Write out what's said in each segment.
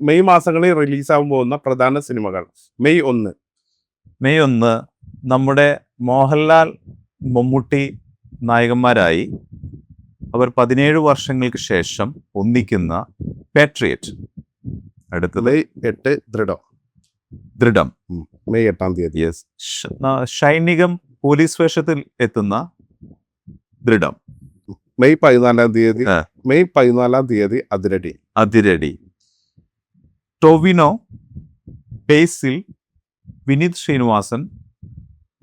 May മാസങ്ങളിൽ റിലീസാകാൻ പോകുന്ന പ്രധാന സിനിമകൾ. മെയ് 1 മെയ് 1 നമ്മുടെ മോഹൻലാൽ മമ്മൂട്ടി നായകന്മാരായി അവർ 17 വർഷങ്ങൾക്ക് ശേഷം ഒന്നിക്കുന്ന പാട്രിയറ്റ്. അടുത്തത് മെയ് 8 ദൃഢം. മെയ് 8 തീയതി. യെസ്. സൈനികം പോലീസ് വേഷത്തിൽ എത്തുന്ന ദൃഢം. മെയ് 14 തീയതി. മെയ് 14 തീയതി അതിരടി. ടൊവിനോ, ബേസിൽ, വിനീത് ശ്രീനിവാസൻ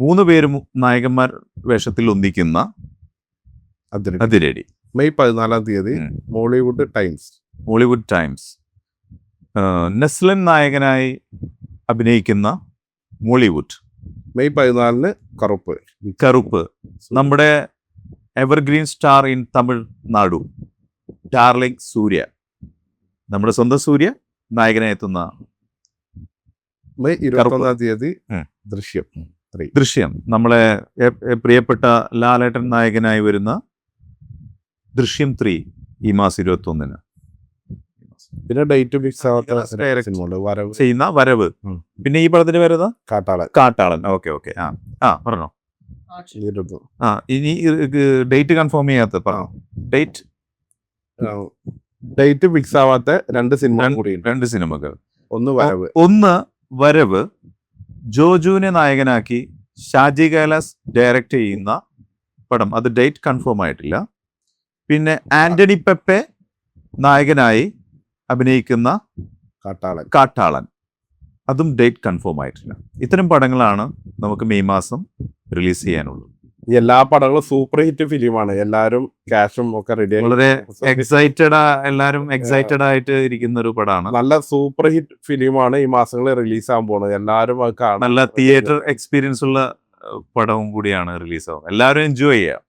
3 പേരും നായകന്മാർ വേഷത്തിൽ ഒന്നിക്കുന്ന അതിരടി. മെയ് 14 തീയതി മോളിവുഡ് ടൈംസ്. നെസ്ലൻ നായകനായി അഭിനയിക്കുന്ന മോളിവുഡ്. മെയ് 14 കറുപ്പ്. നമ്മുടെ evergreen star in Tamil Nadu darling Suriya, നമ്മുടെ സ്വന്തം സൂര്യ നായകനായി എത്തുന്ന. മെയ് 21 തീയതി ദൃശ്യം. നമ്മളെ പ്രിയപ്പെട്ട ലാലേട്ടൻ നായകനായി വരുന്ന ദൃശ്യം 3 ഈ മാസം 21. പിന്നെ ഡേറ്റ് ഫിക്സ് ചെയ്യുന്ന വരവ്. പിന്നെ ഈ പടത്തിന് വരുന്ന കാട്ടാളൻ. ഓക്കെ. പറഞ്ഞോ. ഇനി ഡേറ്റ് കൺഫേം ചെയ്യാത്ത പറഞ്ഞോ. ഡേറ്റ് ഫിക്സ് ആവാത്ത 2 സിനിമകൾ. ഒന്ന് വരവ്, ജോജുവിനെ നായകനാക്കി ഷാജി കൈലാസ് ഡയറക്റ്റ് ചെയ്യുന്ന പടം. അത് ഡേറ്റ് കൺഫേം ആയിട്ടില്ല. പിന്നെ ആന്റണി പെപ്പെ നായകനായി അഭിനയിക്കുന്ന കാട്ടാളൻ. അതും ഡേറ്റ് കൺഫേം ആയിട്ടില്ല. ഇത്തരം പടങ്ങളാണ് നമുക്ക് മെയ് മാസം റിലീസ് ചെയ്യാനുള്ളത്. എല്ലാ പടങ്ങളും സൂപ്പർ ഹിറ്റ് ഫിലിമാണ്. എല്ലാവരും ക്യാഷും ഒക്കെ റെഡി. വളരെ എല്ലാവരും എക്സൈറ്റഡ് ആയിട്ട് ഇരിക്കുന്ന ഒരു പടമാണ്. നല്ല സൂപ്പർ ഹിറ്റ് ഫിലിമാണ് ഈ മാസങ്ങളിൽ റിലീസ് ആകാൻ പോകുന്നത്. എല്ലാവരും നല്ല തിയേറ്റർ എക്സ്പീരിയൻസ് ഉള്ള പടവും കൂടിയാണ് റിലീസ് ആവുന്നത്. എല്ലാവരും എൻജോയ് ചെയ്യാം.